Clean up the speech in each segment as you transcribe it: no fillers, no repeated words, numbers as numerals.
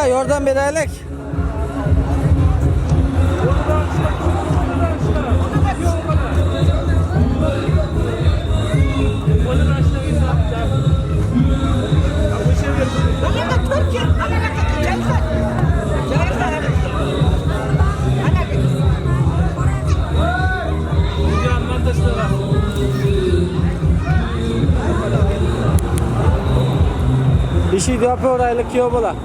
Aka yordam beraylik. İşi de yapıyor aylık yok bola.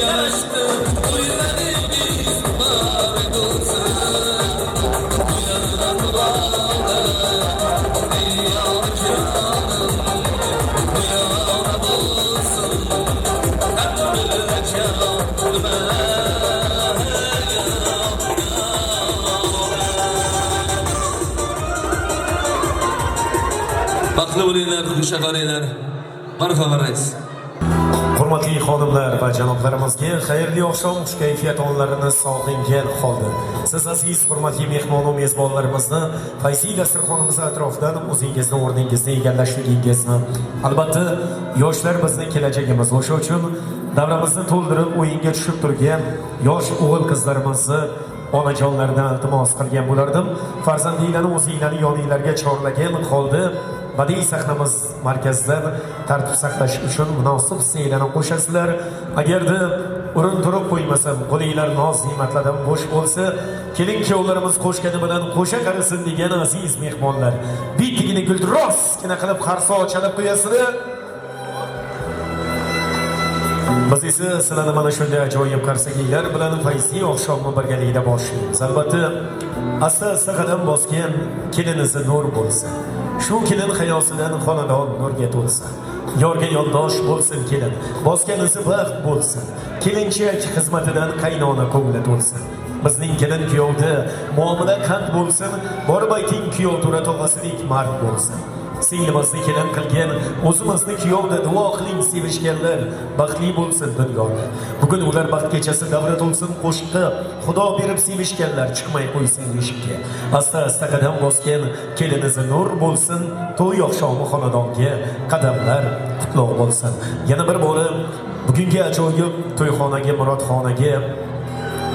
Yaşlı, uyuları biz Qanaqalar xushaqaranglar. Marhamat rais. Hurmatli xonimlar va janoblarimizga xayrli oqshom, xush kayfiyat onlarini sog'ingan holda. Siz aziz hurmatli mehmon va mezbonlarimizni fayziy dasturxonimiz atrofidan o'zingizni o'rningizni egallashligingizni, albatta yoshlar bizning kelajagimiz, o'sha uchun davramizni to'ldirib o'yinga tushib turgan yosh o'g'il qizlarimizni onajonlardan iltimos qilgan bo'lardim. Farzandinglarni o'zinglarni yoninglarga chorlagan holda badiiy sahnamiz markazidan tartib saqlash uchun munosib siylarni qo'shasizlar. Agarda o'rin turib qo'ymasam, qo'linglar noz ne'matlardan bo'sh bo'lsa, keling kuyovlarimiz qo'shgani bilan qo'sha qarasin degan aziz mehmonlar. Bittigini guldurosgina qilib qarso chalib qo'yasizlar. Biz esa sizlarni mana shunday ajoyib qarsaklar bilan fayzli oqshomni birgalikda boshlaymiz. Albatta, asta-asta qadam bosgan keliniz nur bo'lsin. Shu kelin hayosidan xonadon nurga to'lsin. Yorga yondosh bo'lsin kelin, bosganizi baxt bo'lsin. Kelinchak xizmatidan qaynona ko'ngli to'lsin. Bizning kelin kuyovda muomala qand bo'lsin, borib ayting kuyov to'ra tog'asilik mard bo'lsin. Singlimizni kelin qilgan, o'zimizni kuyovda duo qiling sevishganlar, baxtli bo'lsin dunyoda. Bugun ular baxt kechasi davra to'lsin qo'shiqqa, Xudo berib sevishganlar chiqmay qo'ysin eshikka. Asta-asta qadam bosgan kelinizi nur bo'lsin, to'y oqshomi xonadonga qadamlar qutlug' bo'lsin. Yana bir bora bugungi ajoyib to'yxonaga, murodxonaga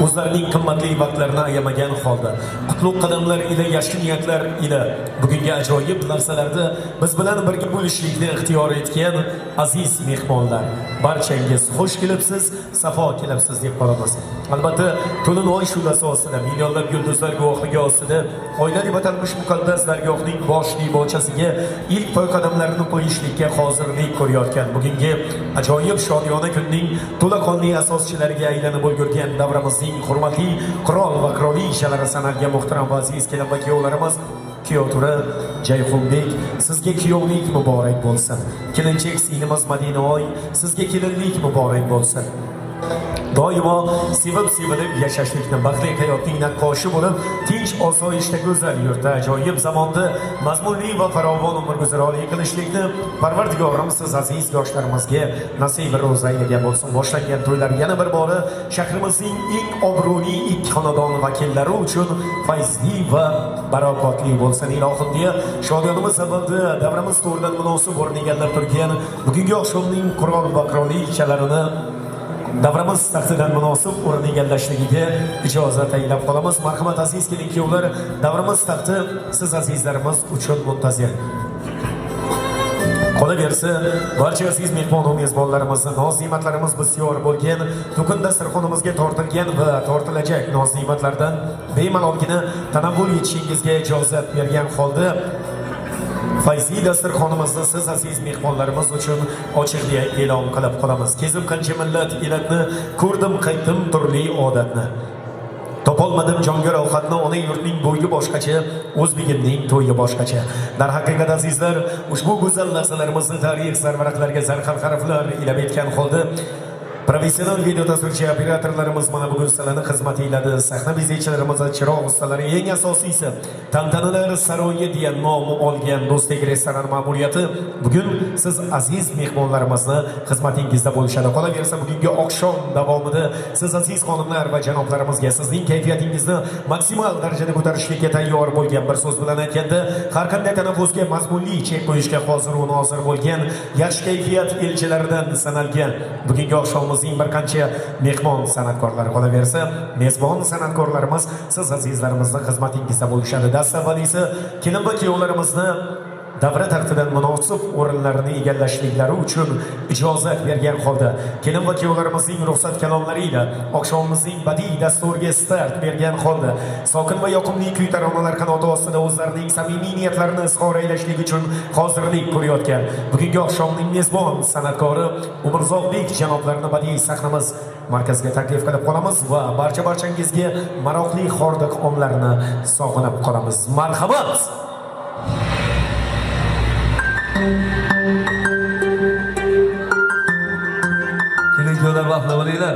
o'zlarining qimmatli vaqtlarini ayamagan holda, qutlug' qadamlar ila, yaxshi niyatlar ila bugungi ajoyib narsalarda biz bilan birga bo'lishlikni ixtiyor etgan aziz mehmonlar, barchangiz xush kelibsiz, safo kelibsiz deb qolamiz. Albatta, to'lin oy shulasi ostida, millionlab yulduzlar guvohligi ostida oilali vatanmish muqaddas dargohning boshli bochasiga ilk poy qadamlarini qo'yishlikka hozirlik ko'rayotgan bugungi ajoyib shodiyona kunning to'laqonli asoschilariga aylanib ulgurgan davramizning hurmatli qirol va qirolinchalari sanalgan muhtaram va aziz kelin va kuyovlarimiz, Kuyovto'ra Jayxunbek, sizga kuyovlik muborak bo'lsin. Kelinchak singlimiz Madinaoy, sizga kelinlik muborak bo'lsin. Doimo sevib-sevilib yashashlikni, baxtli hayotning naqqoshi bo'lib, tinch osoyishta go'zal yurtda ajoyib zamonda mazmunli va farovon umr guzaronlik qilishlikni Parvardigorimiz siz aziz yoshlarimizga nasib ro'zayliga bo'lsin. Boshlangan to'ylar yana bir bora shahrimizning eng obro'li ikki xonadon vakillari uchun fayzli va barakotli bo'lsin ilohim deya shodiyonimiz sababida davramiz to'ridan munosib o'rin egallab turgan bugungi oqshomning qirol va qirolichalarini davramiz taxtidan munosib o'rin egallashligiga ijozat aylab qolamiz. Marhamat aziz kelin-kuyovlar, davramiz taxti siz azizlarimiz uchun muntazir. Qolaversa, barcha aziz mehmon va mezbonlarimizni noz-ne'matlarimiz bisyor bo'lgan, to'kin dasturxonimizga tortilgan va tortilajak noz-ne'matlardan bemalolgina tanavvul etishingizga ijozat bergan holda fayzli dasturxonimizni siz aziz mehmonlarimiz uchun ochiq deya e'lon qilib qolamiz. Kezib qancha millat elatni, ko'rdim qaytdim turli odatni. Topolmadim jonga rohatni, ona yurtning bo'yi boshqacha, o'zbegimning to'yi boshqacha. Darhaqiqat azizlar, ushbu go'zal narsalarimizni tarix sarvaraqlariga zarhal harflar ila bitgan holda professional video tasvirchi operatorlarimiz mana bugun sizlarni xizmatingizda, sahna bezakchilarimiz, chiroq ustalari, eng asosiysi tantanalar saroyi degan nom olgan do'stlik restoran ma'muriyati bugun siz aziz mehmonlarimizni xizmatingizda bo'lishadi. Qolaversa, bugungi oqshom davomida siz aziz xonimlar va janoblarimizga sizning kayfiyatingizni maksimal darajada ko'tarishga tayyor bo'lgan, bir so'z bilan aytganda, har qanday tanaffusga mazmunli chek qo'yishga hozir va nozir bo'lgan yaxshi kayfiyat elchilaridan sanalgan bugungi oqshom bir qancha mehmon san'atkorlar qolaversa, mezbon san'atkorlarimiz siz azizlarimizni xizmatingizda bo'lishadi. Dastavvalisi kelin va kuyovlarimizni davra taxtidan munosib o'rinlarini egallashliklari uchun ijozat bergan holda, kelin va kuyovlarimizning ruxsat kalomlari ila oqshomimizning badiiy dasturiga start bergan holda, sokin va yoqimli kuy taronalar qanoti ostida o'zlarining samimiy niyatlarini izhor aylashlik uchun hozirlik ko'rayotgan bugungi oqshomning mezbon san'atkori Umrzoqbek janoblarini badiiy sahnamiz markaziga taklif qilib qolamiz va barchangizga maroqli hordiq onlarni sog'inib qolamiz. Marhamat. Kelin-kuyovlar vaqtla bo'linglar.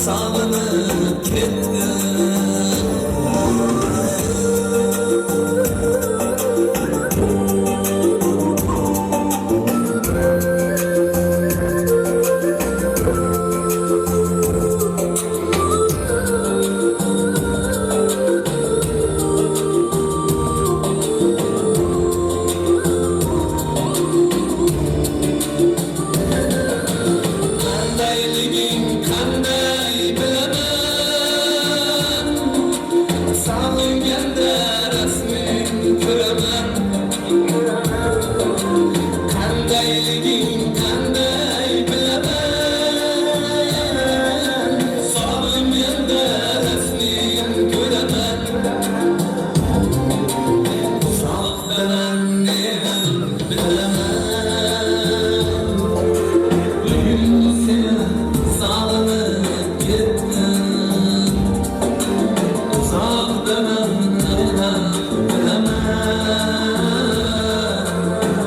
sağlanıp ketdim. Qandayliging qanday bilaman, sog'inganda rasming ko'raman. Qandayliging qanday bilaman, sog'inganda rasming ko'raman. Sog'daman ne ham bilaman, bugun seni sog'inib ketdim. Sog'daman ne ham bilaman,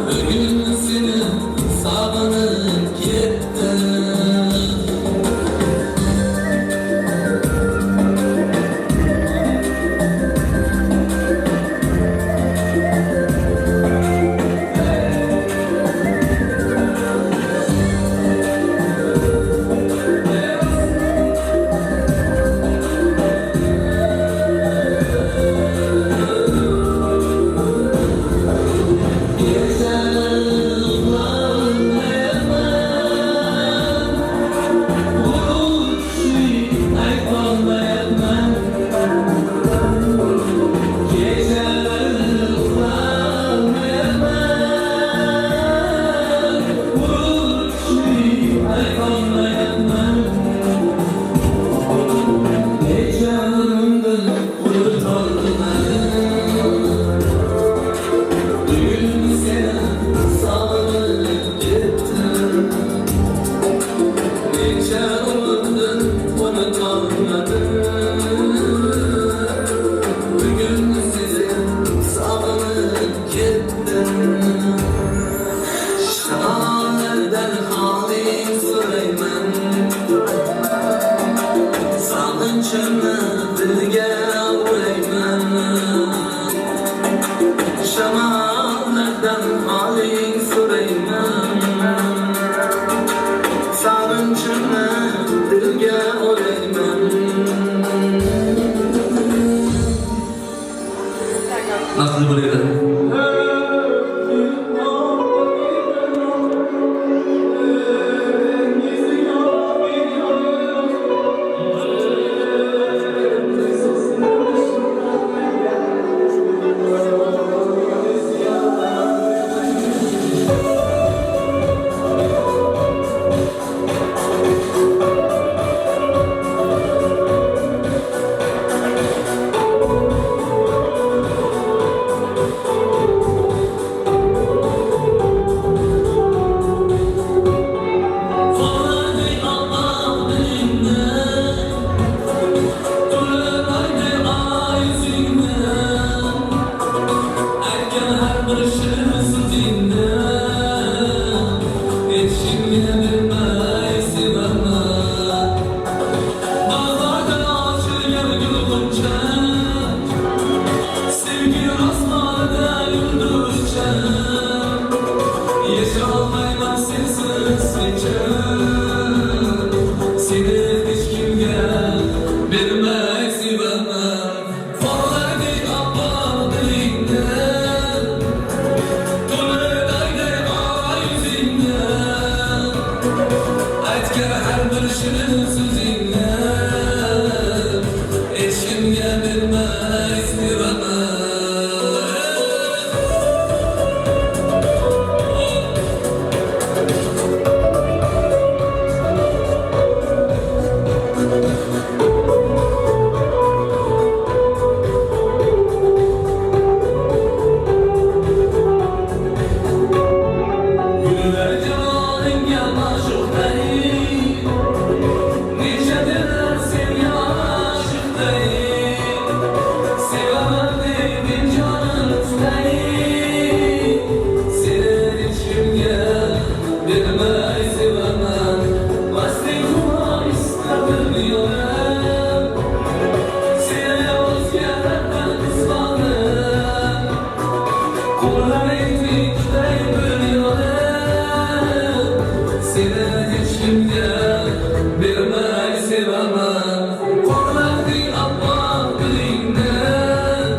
bugun seni sog'inib ketdim. Shamallardan holing so'rayman, sog'inchimni dilga olayman. Nasıl bo'ladi? sevaman Qorlardi ammo dilingdan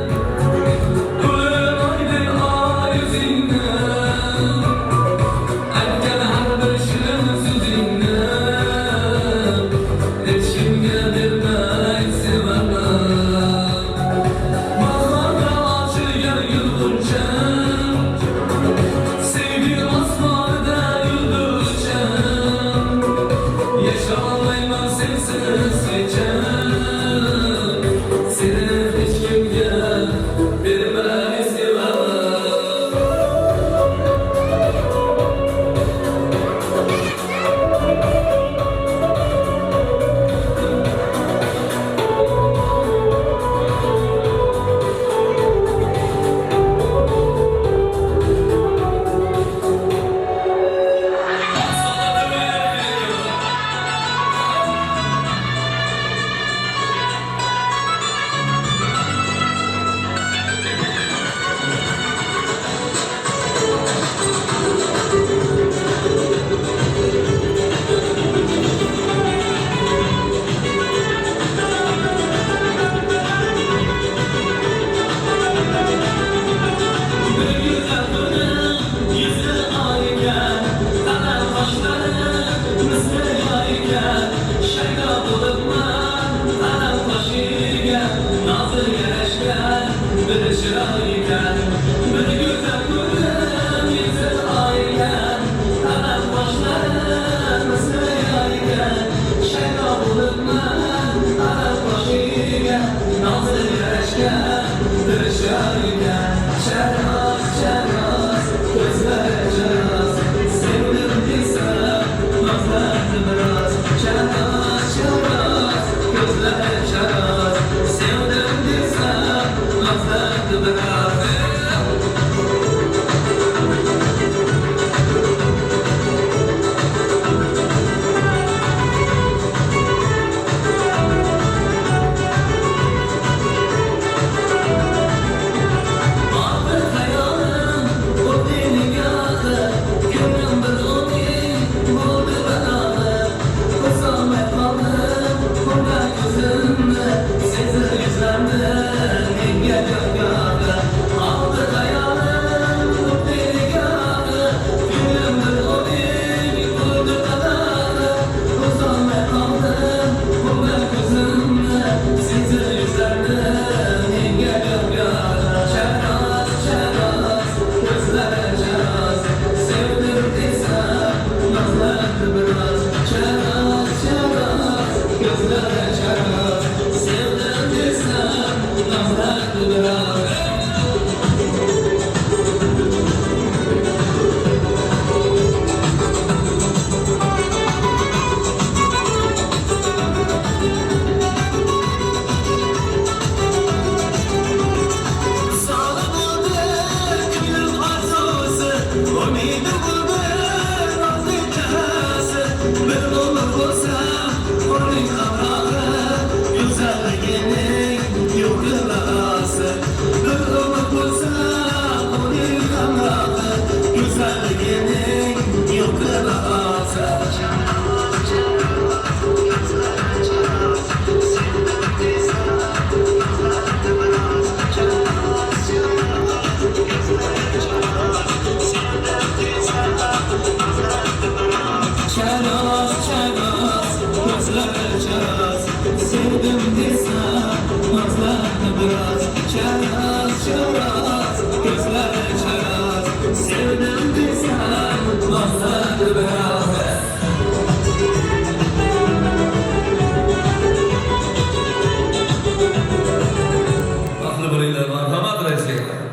To'lmaydi oy yuzingdan Aytgan har bir shirin so'zingdan Hech kimga bermay sevaman Bahorda ochilgan yulg'uncham Sevgi osmonida yulduzcham Yaşamayman sensiz hecham Seni hech kimga bermay sevaman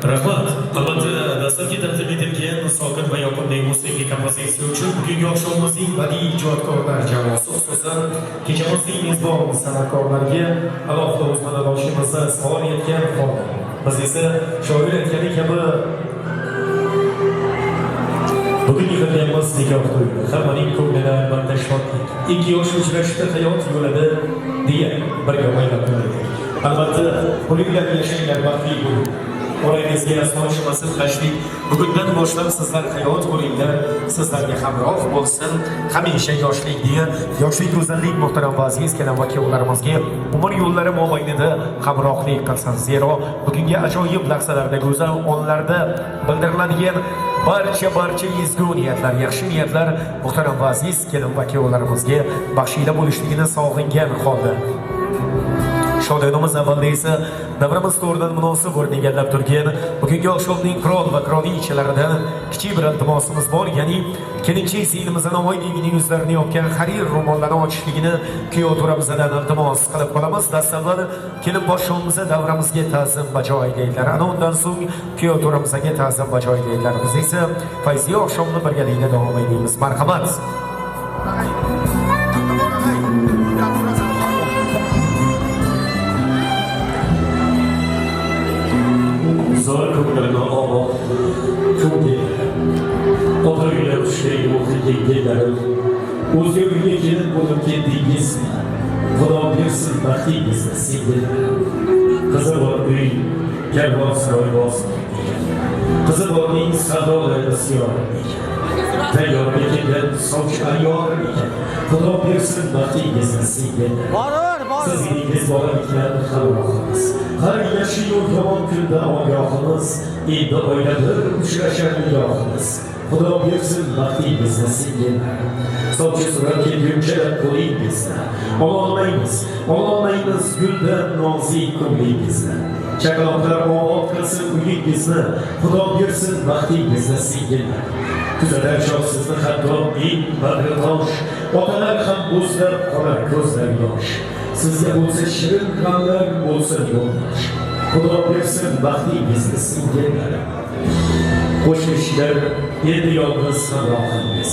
Rahmat. Albatta, dastlabki tartib etilgan sokin va yoqimli musiqiy kompozitsiya uchun bugungi oqshomimizning badiiy ijodkorlar jamoasi, xususan kechamizning mezbon san'atkorlariga alohida o'z xonadonimizni savol etgan holda. Biz esa shoir aytgani kabi bugun yig'ilganimiz nikoh to'yi, hammaning ko'nglida albatta shodlik. Ikki yosh uchrashdi hayot yo'lida deya birga o'ylab o'tdik. Albatta, bular yashanglar baxtli bo'ling. orangizga yasnoshmasin tashvik. Bugundan boshlab sizlar hayot quringlar, sizlarga hamroh bo'lsin hamisha yoshlik deya yoshlik go'zallik muhtaram va aziz kelam vakillarimizga umr yo'llari mobaynida hamrohlik qilsin. Zero bugungi ajoyib lahzalarda, go'zal onlarda bildiriladigan barcha ezgu niyatlar, yaxshi niyatlar muhtaram va aziz kelam vakillarimizga baxshida bo'lishligini sog'ingan holda Shodonamiz avvalda esa davramiz to'g'ridan munosib o'rin egallab turgan bugungi oqshomning qirol va qirolinchalaridan kichik bir iltimosimiz bor, ya'ni kelinchak singlimizning Navoiyning yuzlarini yopgan harir ro'mollarni ochishligini kuyov to'ramizdan iltimos qilib qolamiz. Dastavval kelin boshlig'imizga davramizga ta'zim bajo aylaydilar. Ana undan so'ng kuyov to'ramizga ta'zim bajo aylaydilar. Biz esa fayziya oqshomni birgalikda davom etamiz. Marhamat. Zor ko'klarga obod ko'kdi otagilar tushgan o'qitgan deylarim o'zga uyga kelib bo'lib ketdingiz. Xudo bersin baxtingizni singillar. Qizi bor uy karvon saroy bosib, qizi borning sadolari siyor ekan, tayyor bekindan sovchi ayyor ekan. Xudo bersin baxtingizni singillar. Sizligingiz bolaliklar hamrohimiz, har yaxshi yo'l yomon kunda ogohimiz, endi oiladir uchrashar nigohimiz. Xudo bersin baxtingizni singillar. Sovchi surat kelguncha qo'lingizni ololmaymiz guldan nozik ko'nglingizni. Chaqaloqlar obod qilsin uyingizni. Xudo bersin baxtingizni singillar. Kuzatar chog' sizni hatto eng badri tosh, otalar ham bo'zlab qolar ko'zlar yosh. Sizga bo'lsa shirin g'amlar bo'lsin yo'ldosh. Xudo bersin baxtingizni singillar. Qo'shilishlar endi yolg'iz hamrohingiz.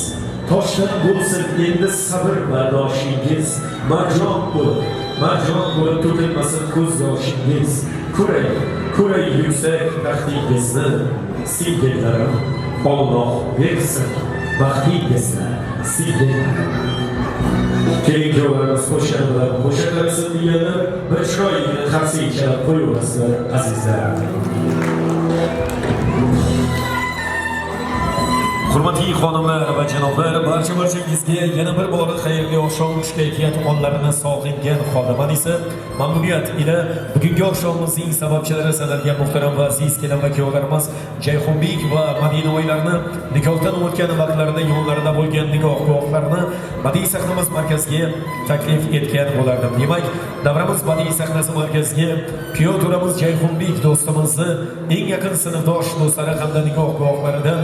Toshdan bo'lsin endi sabr bardoshingiz. Marjon bo'lib to'kilmasin ko'z yoshingiz. Kuray yuksak baxtingizni singillarim. Alloh bersin baxtingizni singillar. Keyingilarimiz qo'shiqlar qo'shiqlarsin deganlar bir chiroyli xavfsiz chalab qo'yaverasizlar azizlar. Hurmatli xonimlar va janoblar, barchangizga yana bir bor xayrli oqshom kayfiyat onlarini sog'ingan holda men esa mamnuniyat ila bugungi oqshomimizning sababchilari sanalgan muhtaram va aziz kelin va kuyovlarimiz Jayxunbek va Madina oylarini nikohdan o'tgan vaqtlarida yo'llarida bo'lgan nikoh guvohlarini badiiy sahnamiz markaziga taklif etgan bo'lardim. Demak, davramiz badiiy sahnasi markaziga kuyov to'ramiz Jayxunbek do'stimizni eng yaqin sinfdosh do'stlari hamda nikoh guvohlaridan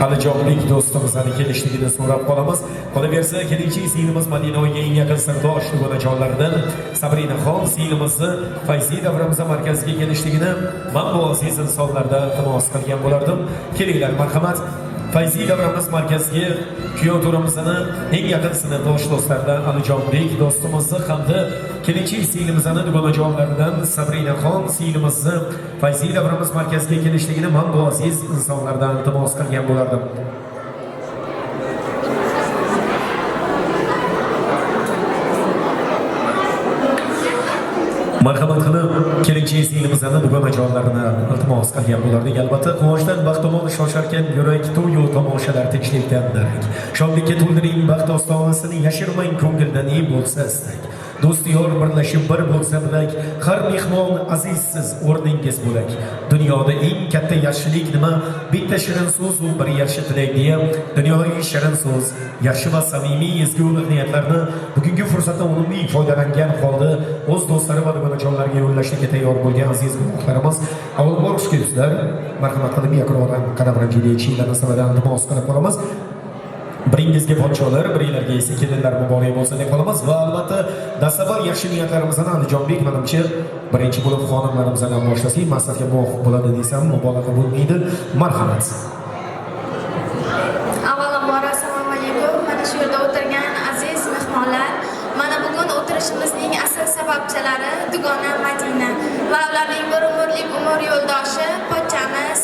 Alijonbek do'stimizning kelishligini so'rab qolamiz. Qolaversa, kelinchak singlimiz Madina oyga eng yaqin sirdosh onajonlaridan Sabrinaxon singlimizni fayziy davramizga markaziga kelishligini men bu aziz insonlarda iltimos qilgan bo'lardim. Kelinglar, marhamat. Fayziy davramiz markaziga kuyov to'ramizning eng yaqin sinfdosh do'stlaridan Alijonbek do'stimizni hamda kelinchak singlimizning dugonajonlaridan Sabrinaxon singlimizni fayziy davramiz markaziga kelishligini men bu aziz insonlardan iltimos qilgan bo'lardim. Marhamat qilib kelinchak singlimizning dugonajonlarini iltimos qilgan bo'lardik. Albatta, quvonchdan baxt tomon shosharkan yurak to'yu tomoshalar tinchlikdan darak. Shodlikka to'ldiring baxt ostonasini, yashirmang ko'ngildan ey bo'lsa istak. Do'st yor birlashib bir bo'lsa bilak, har mehmon azizsiz o'rningiz bo'lak. Dunyoda eng katta yaxshilik nima? Bitta shirin so'z u bir yaxshi tilak deya, dunyoning shirin so'z, yaxshi va samimiy ezgu niyatlarni bugungi fursatdan unumli foydalangan holda o'z do'stlari va dugonajonlarga yo'llashga tayyor bo'lgan aziz guvohlarimiz, avvalambor xush kelibsizlar. Marhamat qilib yaqinroq qadam rangiga chiylarni samadan iltimos qilib qolamiz. Biringizga podsholar, biringlarga esa kelinlar muborak bo'lsin deb qolamiz va albatta dastavval yaxshi niyatlarimizni Alijonbek menimcha birinchi bo'lib xonimlarimizdan boshlasak, maqsadga muvofiq bo'ladi desam mubolag'a bo'lmaydi. Marhamat. Avvalambor assalomu alaykum. Mana shu yerda o'tirgan aziz mehmonlar, mana bugun o'tirishimizning asl sababchilari dugona Madina va ularning bir umrlik umr yo'ldoshi pochchamiz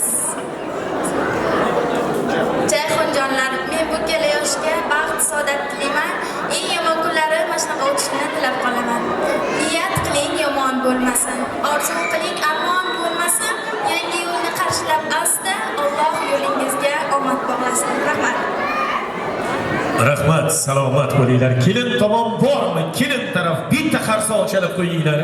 Jayxunjonlar. Men bu kela yoshga baxt, saodat tilayman. Eng yomon kunlari mana shunaqa o'tishini tilab qolaman. Niyat qiling yomon bo'lmasin. Orzu qiling, armon bo'lmasin. Yangi yo'lni qarshilab asta, Alloh yo'lingizga omad bog'lasin. Rahmat. Rahmat, salomat bo'linglar. Kelin tomon bormi? Kelin taraf bitta qarsoq chalib qo'yinglar.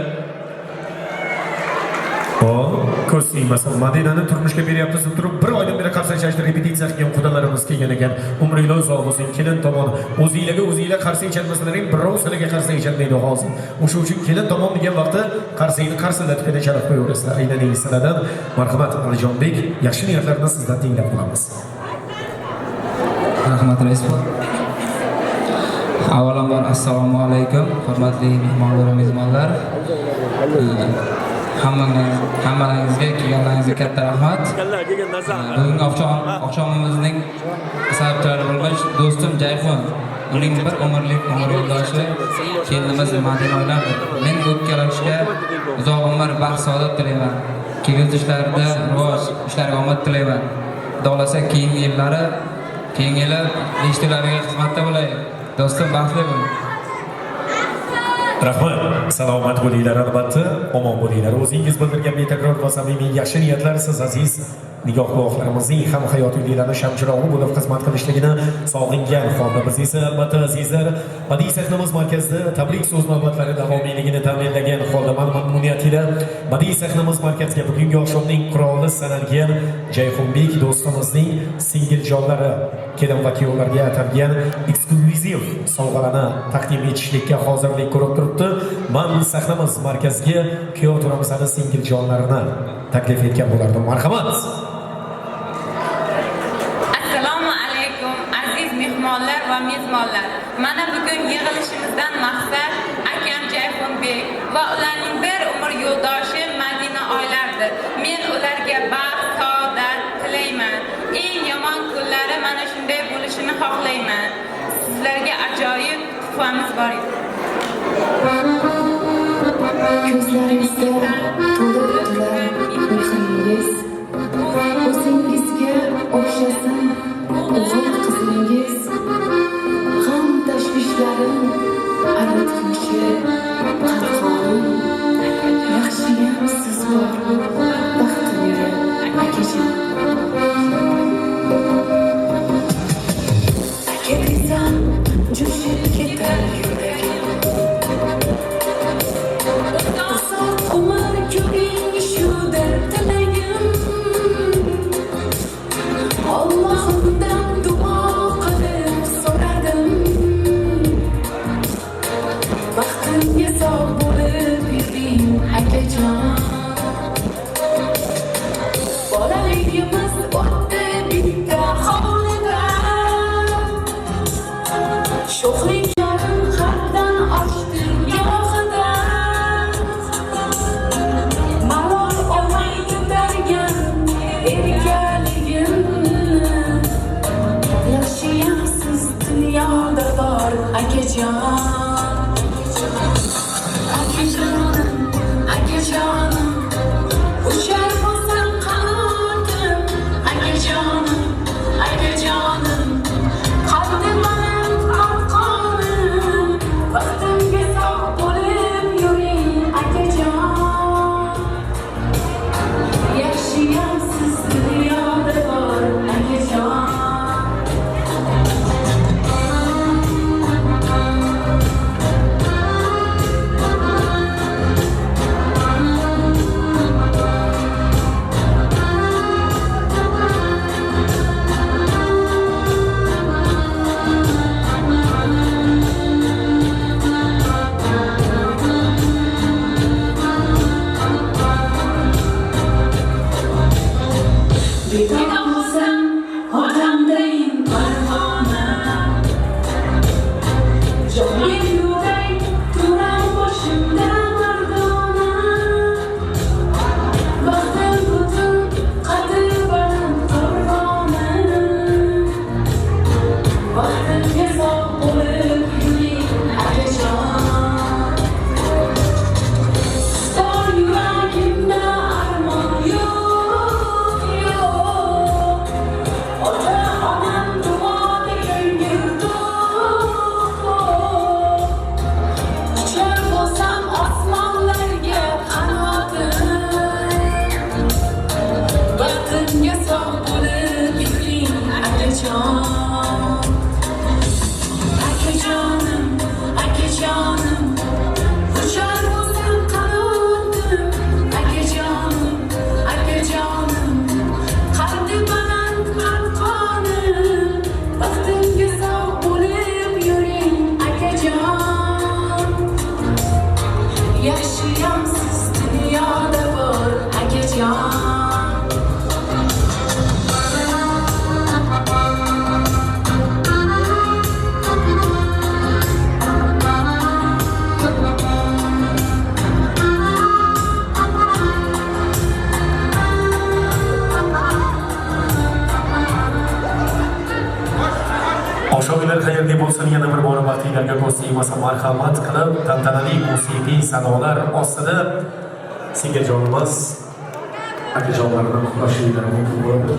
Ko'rsingmasin, Madinani turmushga beryapmiz deb turib, bir oydan beri qarsak chalishda repetitsiya qilgan xudolarimiz kelgan ekan. Umringlar uzoq bo'lsin. Kelin tomon o'zingizlar qarsak chalmasalaring, birov sizlarga qarsak chalmaydi hozir. O'sha uchun kelin tomon degan vaqtda qarsakni qarsillatib chalib qo'yaverasizlar. Aylanay sizlardan. Marhamat, Alijonbek, yaxshi niyatlarni sizdan tinglab qolamiz. Rahmat Raisbek. Avvalambor assalomu alaykum, hurmatli mehmonlar. Hammalaringizga kelganlaringizga katta rahmat. Bugungi oqshomimizning sababchilari bo'lmish do'stim Jayxon, uning bir umr yo'ldoshi kelinimiz Madina oyladi. Men o'tkazishga uzoq umr, baxt, saodat tilayman. Kelgusi ishlarida rivoj, ishlarga omad tilayman. Xudo keyingi yili eshituvlariga xizmatda bo'lay. Do'stim baxtli bo'ling. Rahmat, salomat bo'linglar, albatta, omon bo'linglar. O'zingiz bildirgan betakror va samimiy yaxshi niyatlar siz aziz nigoh guvohlarimizning ham hayotiylarining shamchirog'i bo'lib xizmat qilishligini sog'ingan holda biz esa albatta azizlar badiiy sahnamiz markazida tabrik so'z navbatlari davomiyligini ta'minlagan holda mamnuniyat ila badiiy sahnamiz markaziga bugungi oqshomning quroli sanalgan Jayxonbek do'stimizning singiljonlari kelin va kuyovlarga atalgan eksklyuziv sovg'alarni taqdim etishlikka hozirlik ko'rib turibdi. Men sahnamiz markaziga kuyov to'ramizning singiljonlarini taklif etgan bo'lardim. Marhamat. Mehmonlar va mezmonlar, mana bugun yig'ilishimizdan maqsad akam Jayxonbek va ularning bir umr yo'ldoshi Madina oylardir. Men ularga baxt, saodat tilayman. Eng yomon kunlari mana shunday bo'lishini xohlayman. Sizlarga ajoyib tuhfamiz bor edi. Ko'zlaringizga to'lib turar mehringiz, o'zingizga o'xshasin o'g'il qizingiz, g'am tashvishlarim aritmishi qalqonim, yaxshiyam siz bor baxtimga akajon. Aka desam jo'shib ketar yuragim, uzoq umr ko'ring shudir tilagim. Allohimdan duo qilib so'radim, baxtimga sog' bo'lib yuring akajon. Bolaligimiz o'tdi bitta hovlida, sho'xliklarim haddan oshdi gohida. Malol olmay ko'targan erkaligim, yaxshiyam siz dunyoda bor akajon. Akajonim, uchar bo'lsam qanotim, akajonim, qaddimanim, qalqonim, baxtimga sog' bo'lib yuring akajon. Yaxshiyam siz dunyoda bor akajon. bo'lmasa marhamat qilib tantanali musiqiy sanolar ostida senga jonimiz akajonlarni uxlashinglar mumkin bo'ladi.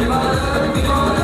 Bimane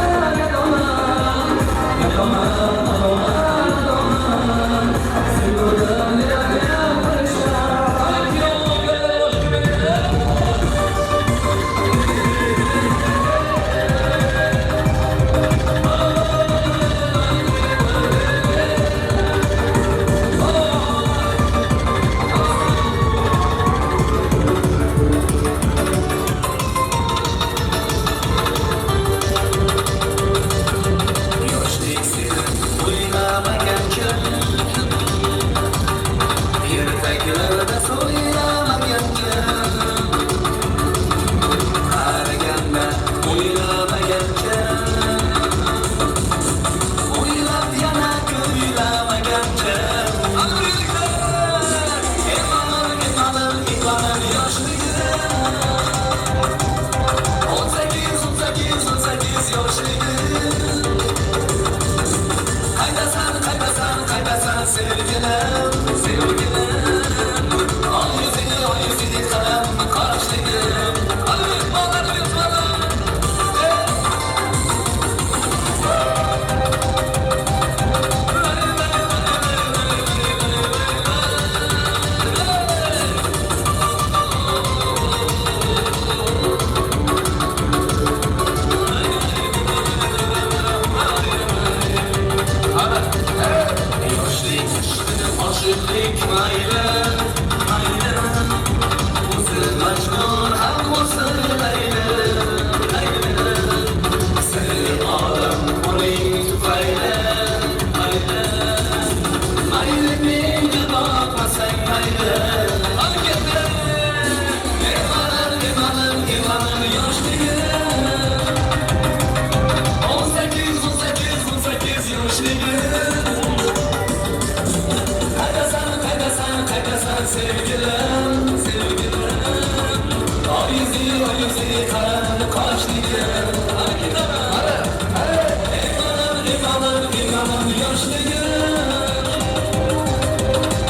Bemalım yaşlıyım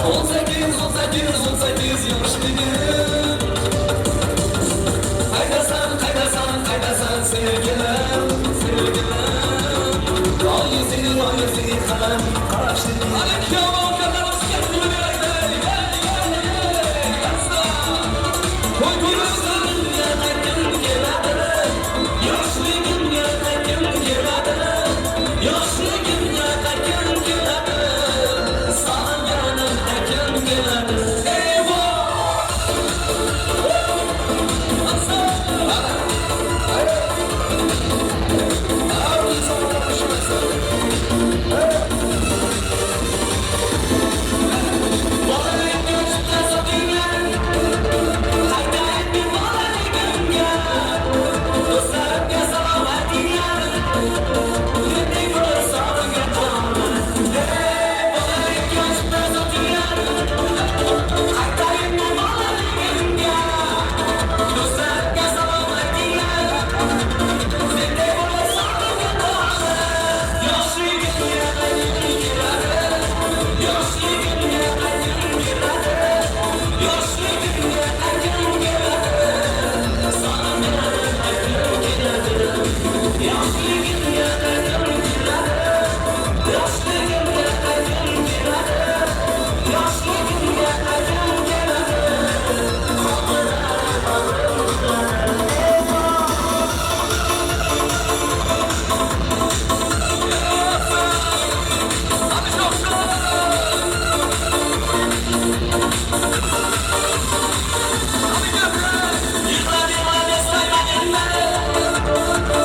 18 yaşlıyım Kaydasan sevgilim Ayı kalem kaçtı Alek yaman kadar sıkıntı Koy gözlerin yanakın geladi Yaşlıyım yanakın geladi Yaşlıyım yanakın geladi Sana yanakın geladi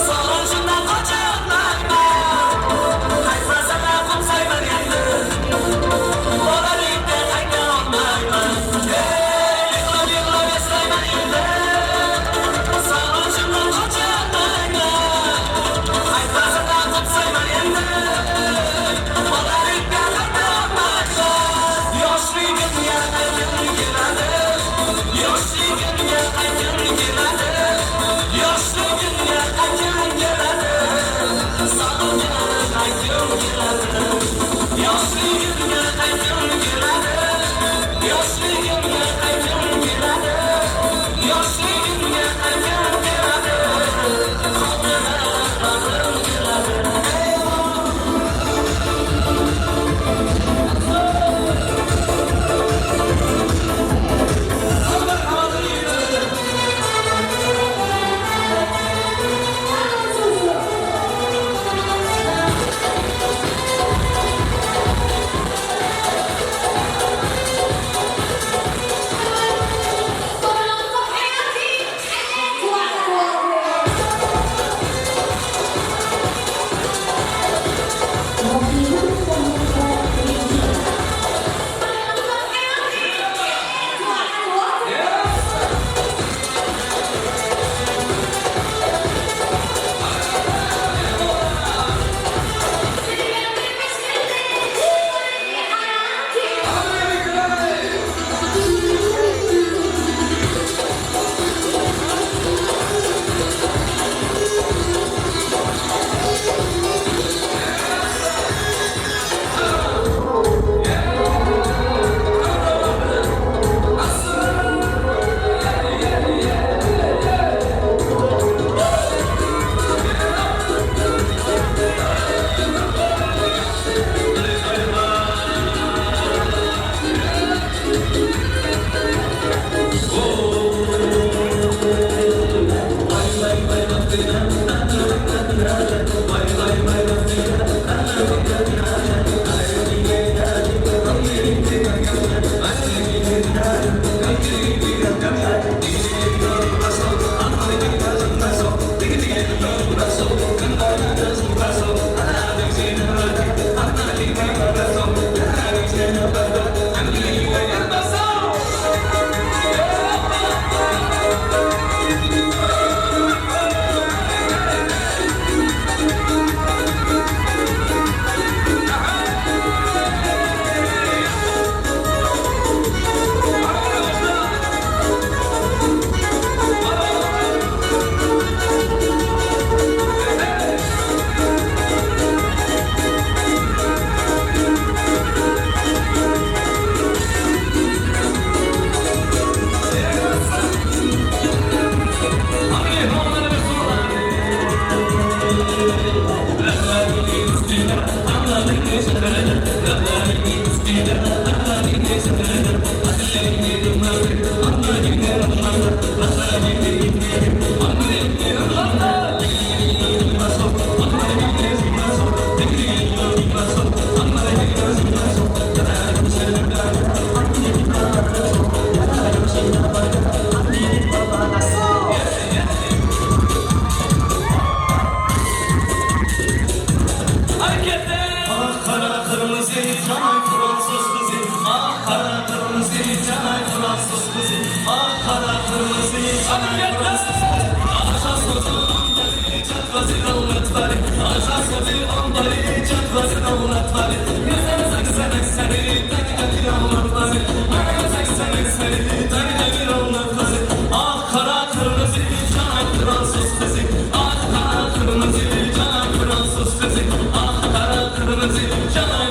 Sarhoşundan kaçanlar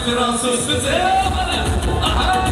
Fransız bize aha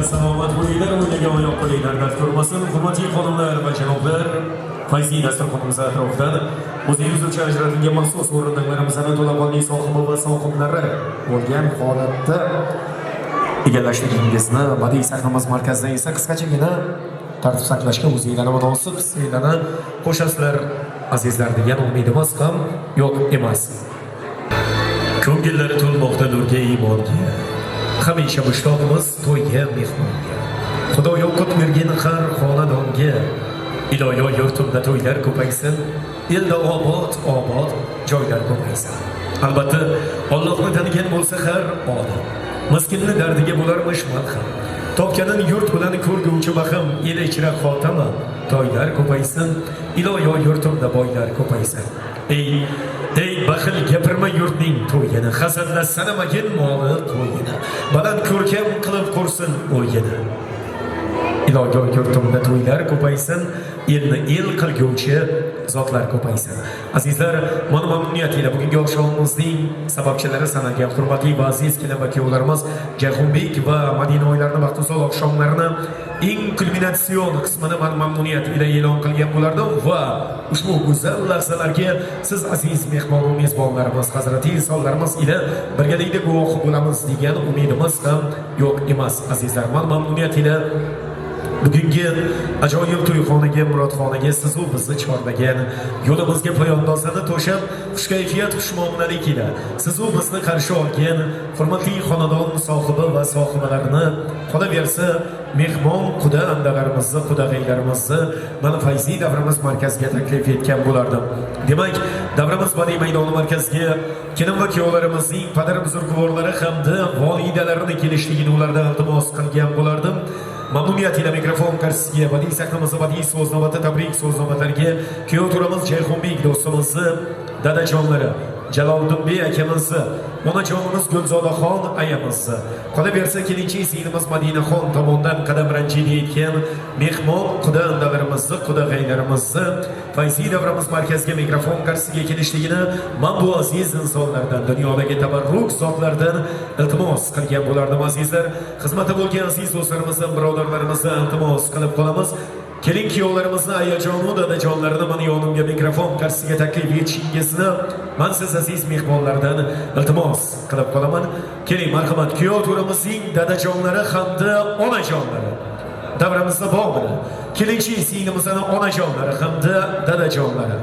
Salomat bo'linglar, o'ynagan oyoq qo'linglar dard ko'rmasin. Hurmatli xonimlar va janoblar, fayziy dasturxonimiz atrofidan o'zingiz uchun ajratilgan maxsus o'rindiqlarimizni to'laqonli sohibi va sohiblari bo'lgan holatda egallashligingizni badiiy sahnamiz markazida esa qisqachagina tartib saqlashga o'zinglarga munosib sizlarni qo'shasizlar azizlar degan umidimiz ham yo'q emas. Ko'ngillari to'lmoqda nurga, iymonga, hamisha mushtoqmiz to'yga, mehmonga. Xudoyo qut bergin har xonadonga, iloyo yurtimda to'ylar ko'paysin, elda obod joylar ko'paysin. Albatta, Allohni tanigan bo'lsa har odam, miskinni dardiga bo'larmish malham. Topganin yurt bilan ko'rguvchi baxim, el ichra xotama, toylar ko'paysin, iloyo yurtimda boylar ko'paysin. Ey baxil gapirma yurtning to'yini, hasadla sanamagin moli qo'yini, baland ko'rkam qilib qursin o'yini. Iloyo yurtimda to'ylar ko'paysin, elni el qilguvchi zotlar ko'paysin. Azizlar, mana mamnuniyat ila bugungi oqshomimizning sababchilari sanalgan hurmatli va aziz kelin va kuyovlarimiz Jayxunbek va Madina oylarining vaqtuzol oqshomlarini eng kulminatsion qismini mana mamnuniyat ila e'lon qilgan bo'lardim va ushbu go'zal lahzalarga siz aziz mehmon mezbonlarimiz, hazrati insonlarimiz ila birgalikda guvoh bo'lamiz degan umidimiz ham yo'q emas. Azizlar, mana mamnuniyat ila bugungi ajoyib to'yxonaga, murodxonaga sizu bizni chorlagan, yo'limizga poyandozlarni to'shab, xushkayfiyat, xushmuomalalik ila sizu bizni qarshi olgan hurmatli xonadon sohibi va sohibalarini, qolaversa mehmon quda andalarimizni, qudag'aylarimizni mana Fayzi davramiz markaziga taklif etgan bo'lardim. Demak, davramiz badiiy maydoni markaziga kelin va kuyovlarimizning padar buzurgvorlari hamda volidalarini kelishligini ulardan iltimos qilgan bo'lardim. Mamnuniyat ila mikrofon qarshisiga badiiy sahnamizni, badiiy so'znomati, tabrik so'znomatlariga kuyov turamiz Jayxunbek do'stimizni, dadajonlari Jaloliddinbek akamizni, onajonimiz Gulzodaxon ayamizni, qolaversa kelinchak singlimiz Madinaxon tomonidan qadam ranjida etgan mehmon quda-andalarimizni, qudag'aylarimizni Fayzi davramiz markaziga mikrofon qarshisiga kelishligini men bu aziz insonlardan, dunyodagi tabarruk zotlardan iltimos qilgan bo'lardim. Azizlar, xizmatda bo'lgan aziz do'stlarimizdan, birodarlarimizdan iltimos qilib qolamiz. Kelin kuyovlarimizni, ayajonu dadajonlarini mana yonimga mikrofon qarshisiga taklif etishingizni men siz aziz mehmonlardan iltimos qilib qolaman. Keling, marhamat, kuyov turamizning dadajonlari hamda onajonlari davramizda bormi? Kelinchi singlimizning onajonlari hamda dadajonlari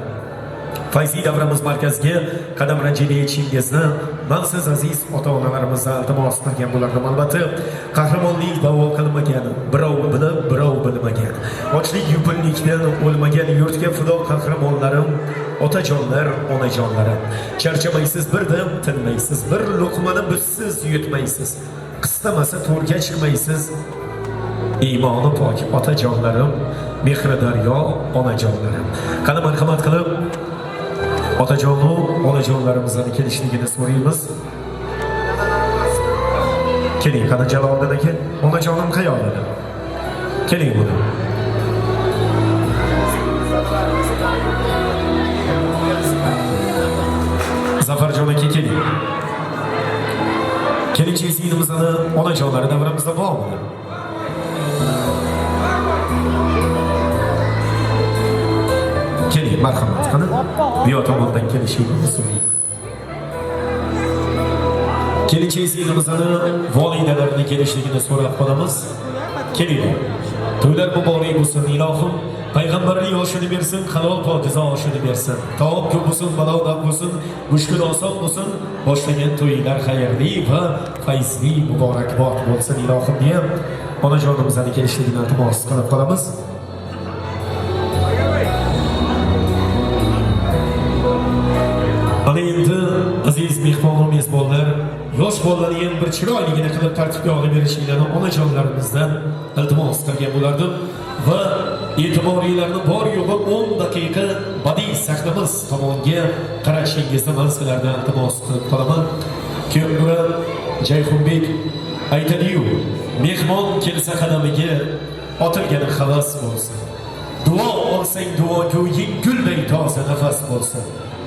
Fayzi davramiz markaziga qadam ranjida etishingizni men siz aziz ota-onalarimizdan iltimos qilgan bo'lardim. Albatta, qahramonlik da'vo qilmagan, birov bilib, birov bilmagan, ochlik yupinlikdan o'lmagan yurtga fido qahramonlarim, otajonlar, onajonlarim. Charchamaysiz, birdan tinmaysiz, bir luqmani bizsiz yutmaysiz, qistamasa to'rga chiqmaysiz. Iymoni pok otajonlarim, mehri daryo onajonlarim. Qani marhamat qilib otajonu, onajonlarimizdan kelishligini so'raymiz. Keling, qani Jaloliddin aka, onajonim qayerda? Keling buni. Zafarjon aka, keling. Kelinchi singlimizning onajonlari davramizda bormi? Keling, marhamat qilib, bu yoq tomondan kelishingizni so'rayman. Kelinchi singlimizning volidalarini kelishligini so'rab qolamiz. Keling. To'ylar muborak bo'lsin, ilohim. Payg'ambarning oshini bersin, halol pokiza oshini bersin. Taom ko'p bo'lsin, balog'at bo'lsin, mushkul oson bo'lsin. Boshlagan to'ylar xayrli va fayzli, muborakbod bo'lsin, ilohim deyam onajonimizning kelishligini iltimos qilib qolamiz. Ana endi aziz mehmon va mezbonlar, yosh bolalarni ham bir chiroyligini qilib tartibga olib berishingizni onajonlarimizdan iltimos qilgan bo'lardim va e'tiboringlarni bor yo'g'i 10 daqiqa badiiy sahnamiz tomonga qaratishingizni men sizlardan iltimos qilib qolaman. Kuyovlar Jayxunbek aytadi-yu, mehmon kelsa qadamiga otilgan havas bo'lsin. Duo olsang duoga yengilday toza nafas bo'lsin.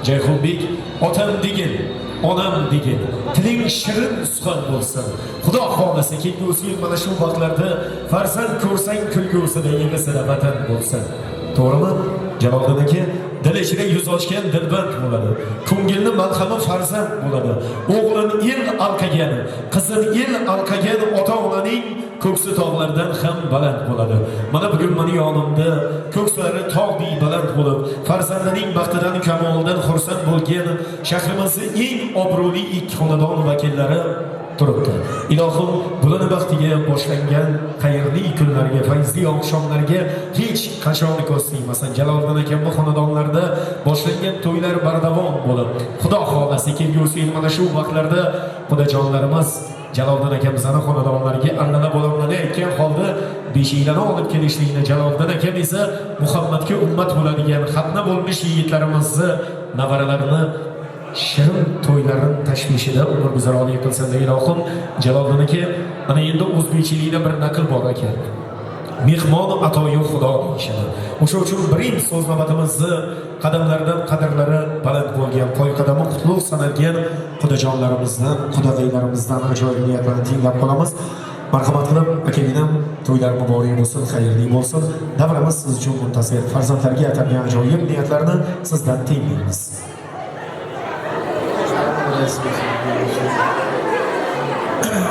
Jayxunbek, otam degin, onam degin, tiling shirin suxan bo'lsin. Xudo xolasa kelgusi yil mana shu vaqtlarda farzand ko'rsang kulgusida emisida vatan bo'lsin. To'g'rimi? Jaloliddin aka, dil ichida yuz ochgan dilband bo'ladi. Ko'ngilni malhami farzand bo'ladi. O'g'lin el alqagan, qizin el alqagan ota-onaning ko'ksi tog'lardan ham baland bo'ladi. Mana bugun meni yonimda ko'kslari tog'dek baland bo'lib, farzandining baxtidan, kamolidan xursand bo'lgan shahrimizning eng obro'li ikki xonadon vakillari turibdi. Ilohim bularning vaqtiga boshlangan xayrli kunlarga, fayzli oqshomlarga hech qachon ko'z tegmasin. Jaloliddin akamning xonadonlarida boshlangan to'ylar bardavom bo'lib, Xudo xolasa kelgusi yil mana shu vaqtlarda xudojonlarimiz Jaloliddin akamizning xonadonlariga allala bo'lamlarni aytgan holda beshiklarni olib kelishlikni, Jaloliddin akam esa Muhammadga ummat bo'ladigan xatna bo'lmish yigitlarimizni, navaralarini shirin to'ylarini tashvishida umr guzaronlik qilsin deb ilohim. Jaloliddin aka ana endi o'zbekchilikda bir naql bor ekan. Mehmon atoyi Xudo deyishadi. O'sha uchun birinchi so'z navbatimizni qadamlaridan qadrlari baland bo'lgan, qo'y qadami qutlug' sanalgan xudojonlarimizdan, xudog'iylarimizdan ajoyib niyatlarni tinglab qolamiz. Marhamat qilib, akaginam to'ylar muborak bo'lsin, xayrli bo'lsin. Davramiz siz uchun muntasir, farzandlarga atalgan ajoyib niyatlarni sizdan tinglaymiz.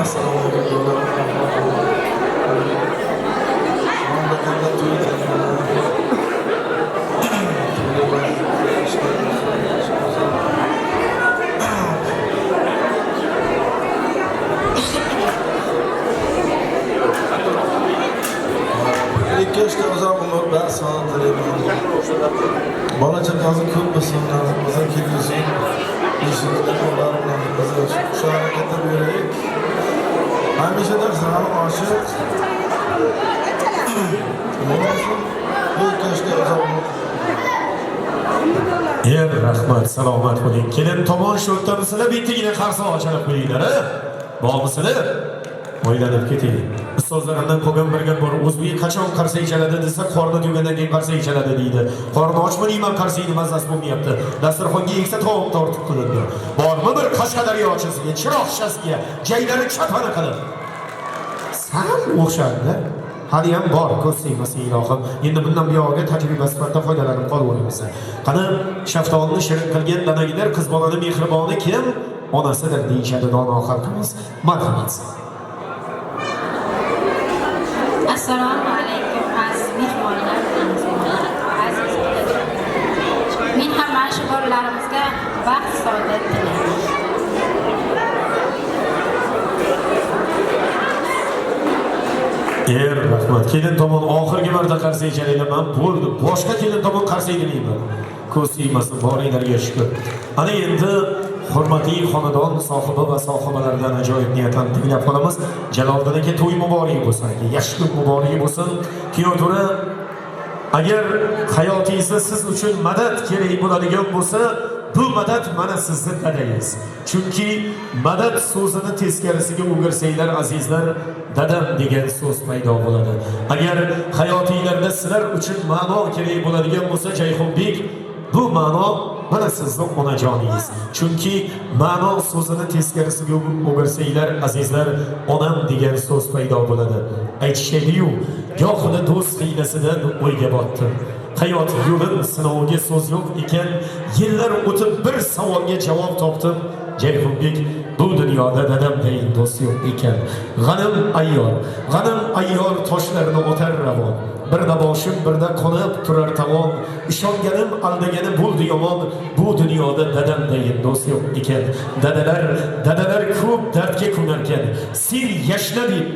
Assalomu Keşke uzoq umr va sog'lik tilayman. Bola chaqasi ko'p bo'lsin, nazik bo'lsin, kelgusi eshiklar qo'llarim bilan shu harakatda beraylik. Hamisha darslarni oshiq. Keşke uzoq umr. Rahmat, salomat bo'ling. Kelin tomon shu o'rtamizda bittigina qarsa ochilib qo'yinglar, ha? Bormisizlar? O'ylanib keting. Ustozlarimdan ko'rgan bir gap bor. O'zbek qachon qarsa ichaladi desa, qorni to'ygandan keyin qarsa ichaladi deydi. Qorni ochmayman, qarsayni mazasi bo'lmayapti. Dasturxonga eksa tovuq tortib qilindi. Bormi bir Qashqadaryochisiga, Chiroqchasiga, jaylari chapani qilib. Sal o'xshadi. Hali ham bor, ko'z tegmasin ilohim. Endi bundan buyog'iga tajriba sifatida foydalanib qolaveramiz. Qani shaftolini shirin qilgan danagilar qiz bolani mehriboni kim? Onasidir deyishadi dono xalqimiz. Marhamat. Assalomu alaykum aziz mehmonlar, aziz men ham mana shu bolalarimizga baxt saodat tilayman. Rahmat. Kelin tomon oxirgi marta qarsa ichalaylar. Men bo'ldi. Boshqa kelin tomon qarsa ichalayman. Ko'z tegmasin, boringlarga shukr. Ana endi hurmatli xonadon sohibi va sohibalaridan ajoyib niyatlarni tinglab qolamiz. Jaloliddin aka to'y muborak bo'lsin, yaxshi kun muborak bo'lsin. Kinotura agar hayotingizda siz uchun madad kerak bo'ladigan bo'lsa, bu madad mana sizning dadangiz. Chunki madad so'zini teskarisiga o'girsanglar azizlar, dadam degan so'z paydo bo'ladi. Agar hayotingizda sizlar uchun ma'no kerak bo'ladigan bo'lsa, Jayxonbek, bu ma'no mana sizning onajoningiz. Chunki ma'no so'zini teskarisiga o'girsanglar azizlar, onam degan so'z paydo bo'ladi. Aytishadi-yu, gohida do'st hiylasidan o'yga botdim. Hayot yo'lim sinoviga so'z yo'q ekan, yillar o'tib bir savolga javob topdim. Jayxonbek, bu dunyoda dadamdayin do'st yo'q ekan. G'anim ayyor toshlarni o'tar ravon. Birda boshim, birda qonib turar tavon. Ishonganim aldagani bo'ldi yomon. Bu dunyoda dadamdayin do'st yo'q ekan. Dadalar ko'p dardga ko'narkan. Sen yashna deb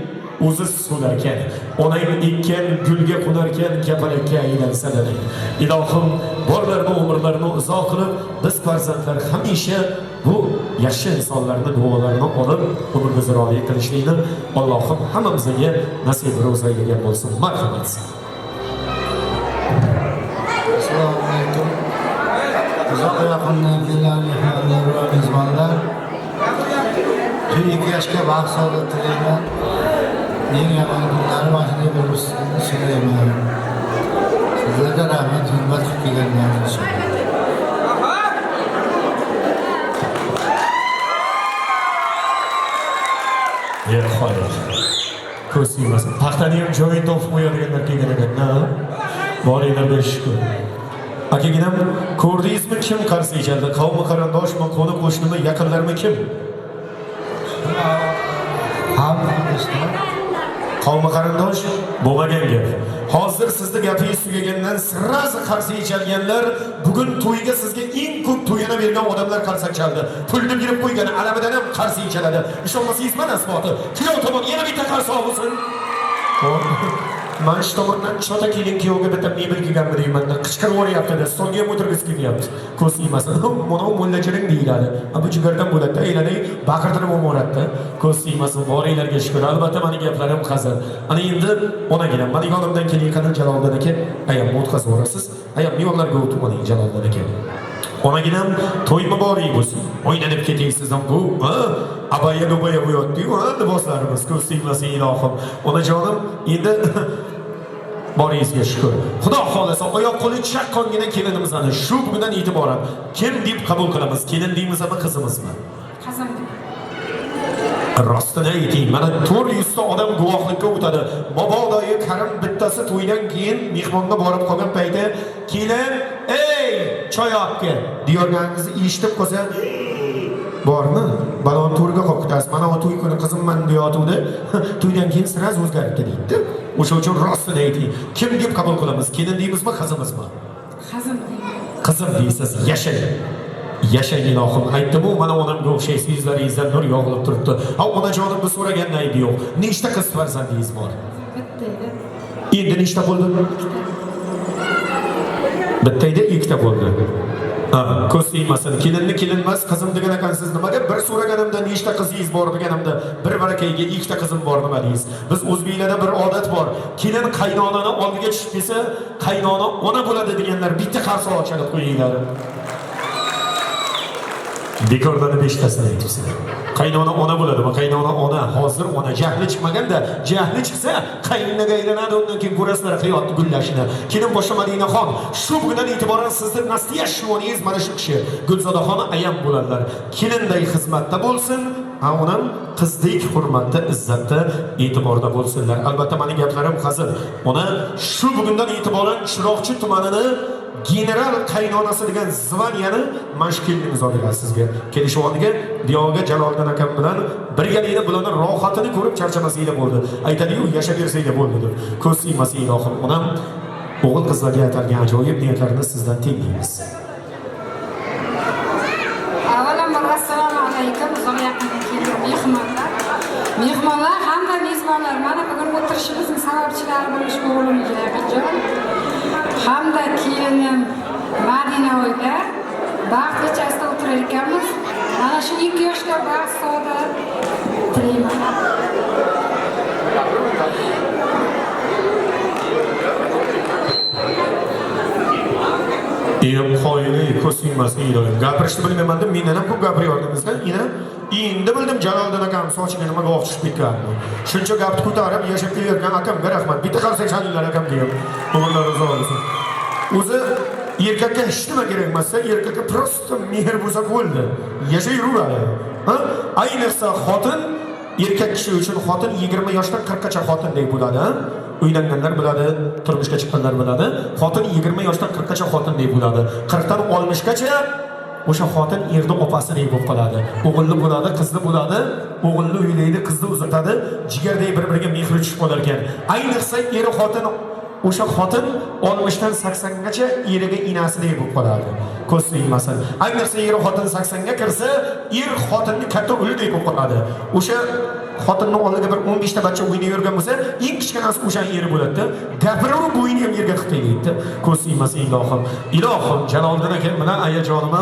o'zi so'larkan. Onang ekkan gulga qo'narkan, kapalakka aylansa dadang. Ilohim, borlarni umrlarini uzoq qilib, biz farzandlar hamisha bu yaxshi insonlarning duolarini olib, umr guzaronlik qilishlikni Allohim hammamizga nasib ro'zayigan bo'lsin. Marhamat. Assalomu alaykum. Uzoq yaqindan kelgan mehmonlar va mezbonlar. 2 yoshga baxt saodat tilayman. Eng yaqin kunlari mashinaga bo'lishini so'rayman. Sizlarga rahmat, hurmat qilib kelganlaringiz uchun. Xo'sh. Ko'z tegmasin. Paxtani ham joyini topib qo'yadiganlar kelgan ekan. Boringlarga shukr. Akaginam, ko'rdingizmi kim qarsa ichaldi? Qavmi qarindoshmi, qo'ni qo'shnimi, yaqinlarmi kim? Hamma do'stlar. Qavmi qarindosh bo'lmagan gap. Hozir sizni gapingiz tugagandan sirasi qarsak chalganlar, bugun to'yga sizga eng ko'p to'yana bergan odamlar qarsak chaldi. Pulni berib qo'ygan, alamidan ham qarsak chaladi. Ishonmasangiz mana isboti. Kuyov tomon yana bitta qarsak bo'lsin. Mana shu tomondan chota kelin kuyovga bitta mebel kelgan deyman. Qichqirib o'ryapti-da, stolga ham o'tirgisi kelyapti. Ko'z yemasin. Mana mo'llachiring deyiladi. Bu jigardan bo'ladi, aylanay baqirtirib o'moratdi. Ko'z yemasin, boringlarga shukr. Albatta meni gaplarim hazil. Ana endi onaginam, meni yonimdan kelayotgan Jaloliddin aka, ayam o'tkazib o'rasiz. Ayam yo'llarga o'tib Jaloliddin aka. Onaginam to'y muborak bo'lsin. O'ynanib keting sizdan bu. Abaya bo'yotdi-ku, liboslarimiz ko'z tegmasin ilohim. Onajonim, endi boringizga shukr. Xudo xolasa oyoq qo'li chaqqongina kelinimizni shu bugundan e'tiboran kim deb qabul qilamiz? Kelin deymizmi, qizimizmi? Qizim. Rostini ayting, mana 400 ta odam guvohlikka o'tadi. Bobodoyi Karim bittasi to'ydan keyin mehmonga borib qolgan payti, "Kelin, ey, choy olib kel" deyorganingizni eshitib qolsa, bormi? Balon to'rga qolib ketasiz. Mana o to'y kuni qizimman deyotuvdi. To'ydan keyin siraz o'zgaribdi deydi. O'sha uchun rostini ayting. Kim deb qabul qilamiz? Kelin deymizmi, qizimizmi? Qizim. Qizim deysiz, yashang. Yashang ilohim. Aytdim-ku, mana onamga o'xshaysiz, yuzlaringizdan nur yog'ilib turibdi. Ha, onajonim bu so'ragan aybi yo'q. Nechta qiz farzandingiz bor? Bitta edi. Endi nechta bo'ldi? Bitta edi, ikkita bo'ldi. Ko'z tegmasin. Kelinni kelinmas, qizim degan ekansiz. Nimaga bir so'raganimda nechta qizingiz bor deganimda bir barakayga ikkita qizim bor nima deysiz? Biz o'zbeklarda bir odat bor. Kelin qaynonani oldiga tushib kelsa, qaynona ona bo'ladi deganlar bitta qarsa ochilib qo'yinglar. Bekordan 5 tasini aytibsizlar. Qaynona ona bo'ladimi? Qaynona ona, hozir ona jahli chiqmaganda, jahli chiqsa qaynonaga aylanadi, undan keyin ko'rasizlar hayotni gullashini. Keyin boshqa Madinaxon, shu bugundan e'tiboran sizning nastiyash mana shu kishi Gulzodaxon ayam bo'ladilar. Kelinday xizmatda bo'lsin, onam qizdek hurmatda, izzatda, e'tiborda bo'lsinlar. Albatta mening gaplarim hazil. Ona shu bugundan e'tiboran Chiroqchi tumanining general qaynonasi degan zvaniyani mashkilimiz oldilar sizga. Kelishuvoniga Diyoga Jaloliddin akam bilan birgalikda bularning rohatini ko'rib charchamasinglar bo'ldi. Aytadi-yu, yashab bersanglar bo'ldi deb. Ko'z tegmasin ilohim. Onam o'g'il qizlarga aytilgan ajoyib niyatlarni sizdan tinglaymiz. Avvalambor assalomu alaykum. Uzoq yaqindan kelgan mehmonlar. Mehmonlar hamda mezbonlar, mana bugun o'tirishimizning sababchilari bo'lish o'g'lim Jayxonjon. Hamda kelinim Madina oila baxt ichasida o'tirar ekanmiz. Mana shu 2 yoshga baxt saodat tilayman. Qo'yini ko'sinmasin ilohim. Gapirishni bilmayman deb mendan ham ko'p gapiryordingizda. Endi bildim Jaloliddin akam sochiga nimaga o'q tushib ketganini. Shuncha gapni ko'tarib yashab kelayotgan akamga rahmat. Bitta qarsak chalinglar akam deyim. O'g'illar rozi bo'lsin. O'zi erkakka hech nima kerak emas, erkakka prosta mehr bo'lsa bo'ldi. Yashayveradi. Ayniqsa xotin, erkak kishi uchun xotin 20 yoshdan 40 gacha xotindek bo'ladi. Uylanganlar bo'ladi, turmushga chiqqanlar bo'ladi. Xotin 20 yoshdan 40 gacha xotindek bo'ladi. 40 dan 60 gacha o'sha xotin erni opasidek bo'lib qoladi. O'g'illi bo'ladi, qizli bo'ladi, o'g'illi uylaydi, qizli uzatadi, jigardek bir-biriga mehri tushib qolar ekan. Ayniqsa er xotin o'sha xotin 60 dan 80 gacha eriga inasidek bo'lib qoladi. Ko'z tegmasin. Ayniqsa er xotin 80 ga kirsa, er xotinni katta uldek bo'lib qoladi. O'sha xotinning oldiga bir 15 ta bachcha o'ynab yurgan bo'lsa, eng kichkinasi o'sha eri bo'ladi. Gapirib bo'yini ham yerga xiqaydi. Ko'z tegmasin ilohim. Ilohim Jaloliddin aka bilan ayajonim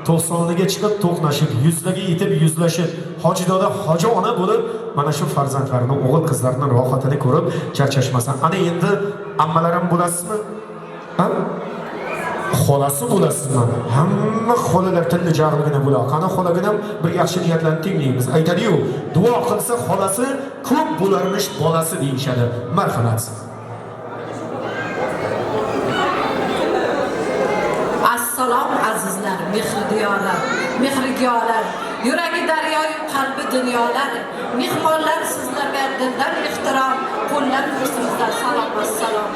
90liga chiqib to'qnashib, 100larga yetib yuzlashib, hojidoda hoji ona bo'lib, mana shu farzandlarini, o'g'il qizlarini rohatini ko'rib charchashmasin. Ana endi ammalarim bo'lasizmi? Ha? Xolasi bo'lasizmi? Hamma xolalar tilli jag'ligina bo'ladi. Qani xolaginam bir yaxshi niyatlarni tinglaymiz. Aytadi-yu, duo qilsa xolasi ko'p bo'larmish bolasi deyishadi. Marhamat. Assalom azizlar, mehridiyorlar, mehrigiyorlar, yuragi daryoyu qalbi dunyolar, mehmonlar sizlarga dildan ehtirom, qo'llar ko'rsimizdan salom assalom.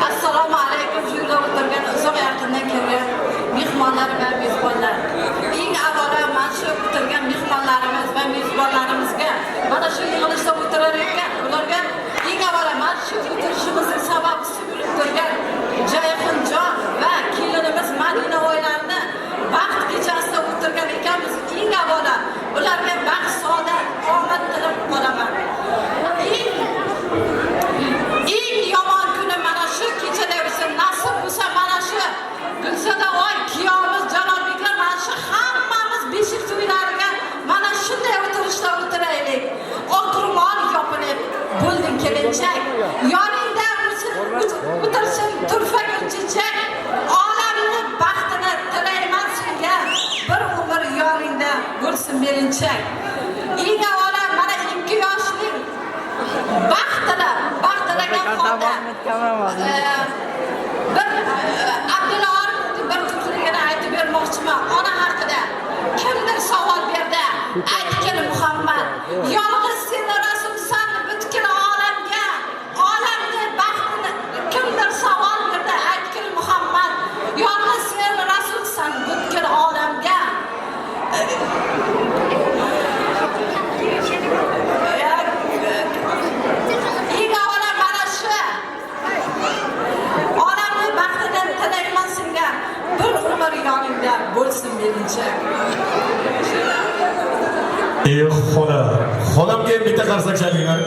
Assalomu alaykum yo'lda o'tirgan uzoq yaqindan kelgan mehmonlar va mezbonlar. Eng avvalo mana shu o'tirgan mehmonlarimiz va mezbonlarimizga mana shu yig'ilishda o'tirar ekan, ularga eng avvalo mana shu o'tirishimizning sababchisi Melinchak. Eng avvalo mana 2 yoshlik baxtilar holda. Bir Abdulla Orifning bir qizligini aytib bermoqchiman ona haqida. Kimdir savol berdi. Aytgan Muhammad, yolg'iz sen rasulsan butkul olamga. Olamni baxtini kimdir savol berdi. Aytgan Muhammad, yolg'iz sen rasulsan butkul olamga. Yoningda bo'lsin Melinchak. Xolamga bitta qarsak chalingar.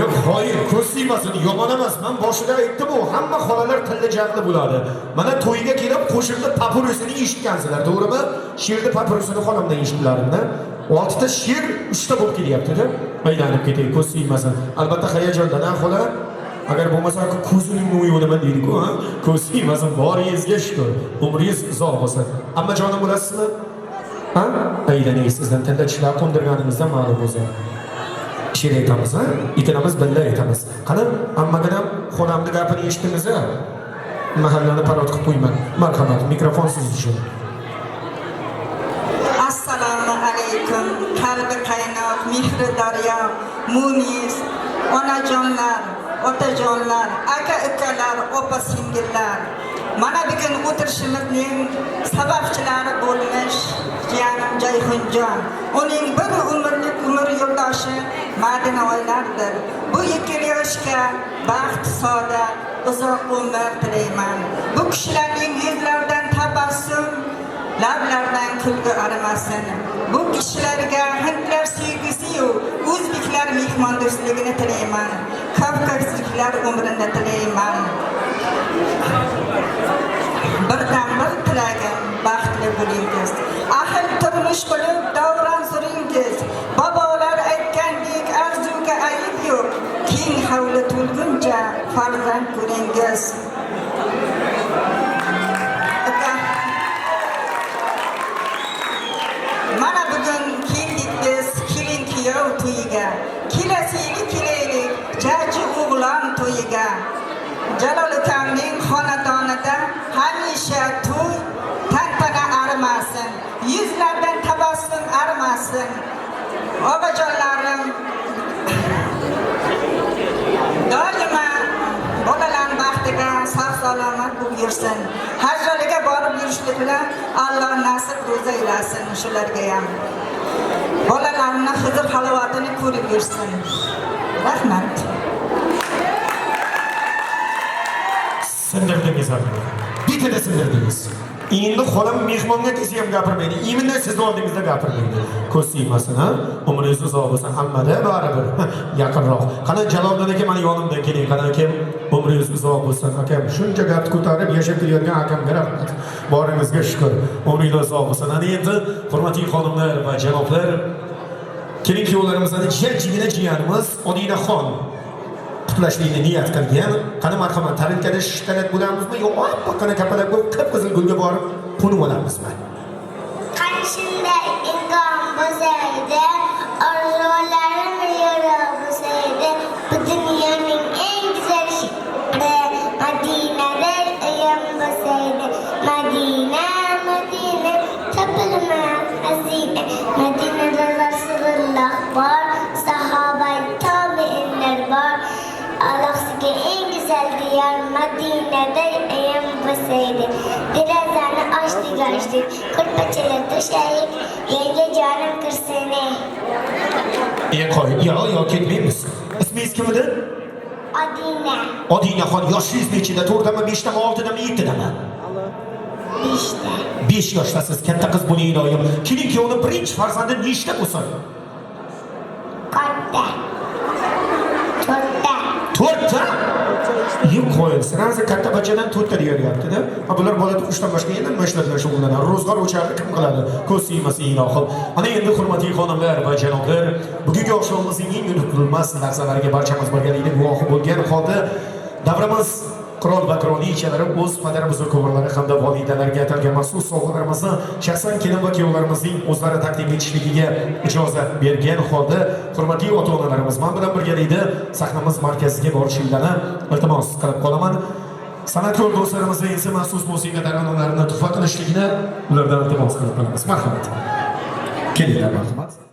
Yo'q, xoyir, ko'z siymasin, yomon emas. Men boshida aytdim, u hamma xolalar tilla jaqli bo'ladi. Mana to'yga kelib qo'shiqni papurusini eshitgansizlar, to'g'rimi? She'rni papurusini xolamdan eshitdilarimda. 6 ta she'r 3 ta bo'lib kelyapti-da. Aylanib ketay, ko'z siymasin. Albatta hayajondan xola. Agar bo'lmasa ko'zining mo'yoniman deydi-ku, ha? Ko'z siymasin, boringizga shukr. Umringiz uzoq bo'lsin. Amma jonim bo'lasizmi? Ha? Aylanay, sizdan tilla tishlar qo'ndirganingizdan ma'lum bo'lsa. She'r aytamiz, ha? Ikkalamiz birga aytamiz. Qani, ammaga ham xolamning gapini eshitdingiz-a? Mahallani parod qilib qo'yman. Marhamat, mikrofon siz uchun. Assalomu alaykum, qalbi qaynoq, mehri daryo, munis, onajonlar, otajonlar, aka-ukalar, opa-singillar. Mana bugun o'tirishimizning sababchilari bo'lmish jiyanim Jayxunjon. Uning bir umrlik umr yo'ldoshi Madina oylardir. Bu 2 yoshga baxt, saodat, uzoq umr tilayman. Bu kishilarning yuzlaridan tabassum, lablardan kulgi arimasin. Bu kishilarga hindlar sevgisi-yu, o'zbeklar mehmondo'stligini tilayman. Kavkazliklar umrini tilayman. Birdan bir tilagim baxtli bo'lingiz. Ahil turmush qilib davron suringiz. Bobolar aytgandek arzuga ayib yo'q. Keng hovli to'lguncha farzand ko'ringiz. Mana bugun keldik biz kelin-kuyov to'yiga. Kelasiylik kelaylik jaji o'g'lon to'yiga. Jalol akamning xonadonida hamisha to'y tantana arimasin. Yuzlardan tabassum arimasin. Obajonlarim doimo bolalar baxtiga sog'-salomat bo'lib yursin. Hajroliga borib yurishlik bilan Alloh nasib ro'za aylasin shularga ham. Bolalarni huzur halovatini ko'rib yursin. Rahmat. Sindirdingiz abi. Bitta sindirdingiz. Endi xolam mehmonga kelsa ham gapirmaydi. Emindan sizni oldingizda gapirmaydi. Ko'z siymasin, ha? Umringiz uzoq bo'lsin, hammada baribir. Yaqinroq. Qani Jaloliddin aka meni yonimdan keling. Qani akam, umringiz uzoq bo'lsin. Akam shuncha gap ko'tarib yashab kelayotgan akamga rahmat. Boringizga shukr. Umringiz uzoq bo'lsin. Ana endi hurmatli xonimlar va janoblar, kelin-kuyovlarimizning jajjigina jiyanimiz Odinaxon qutlashlikni niyat qilgan. Qani marhamat, tarinkada shishtalat bo'lamizmi yo oppoqqina kapalak bo'lib qip-qizil gulga borib qo'nib olamizmi? Qani shunday imkon bo'lsaydi, orzularim yo'q bo'lsaydi, bu dunyoning eng go'zal shahri Madinada uyim bo'lsaydi. Madina, Madina, topilmas xazina. Madinada Rasululloh bor, sahoba tobiinlar bor. Allohga eng go'zal diyor Madinada uyim bo'lsaydi. Derazani ochdik, ko'rpachalar to'shaylik, yangi jonim kirsin. Yo, ketmaymiz. Ismingiz kim edi? Odina. Odinaxon, yoshingiz nechida? 4dami, 5dami, 6dami, 7dami? 5da. 5 yoshdasiz, katta qiz bo'ling iloyim. Kelin-kuyovning birinchi farzandi nechta bo'lsin? Katta. 4da. 4ta? Yo'q, qo'yilsin. Hozir katta bachadan 4ta deyilyapti-da. Bular bola tug'ishdan boshqa yana nima ishlar bilan shug'ullanadi? Ro'zg'or o'charni kim qiladi? Ko'z siymasin ilohim. Ana endi hurmatli xonimlar va janoblar, bugungi oqshomimizning eng unutilmas narsalariga barchamiz birgalikda guvohi bo'lgan holda davramiz qirol va qirolinchalari o'z padar buzrukvorlari hamda validalarga atalgan maxsus sovg'alarimizni shaxsan kelin va kuyovlarimizning o'zlari taqdim etishligiga ijozat bergan holda hurmatli ota-onalarimiz men bilan birgalikda sahnamiz markaziga borishinglarni iltimos qilib qolaman. San'atkor do'stlarimizga esa maxsus musiqa taronalarini tuhfa qilishligini ulardan iltimos qilib qolamiz. Marhamat. Kelinglar, marhamat.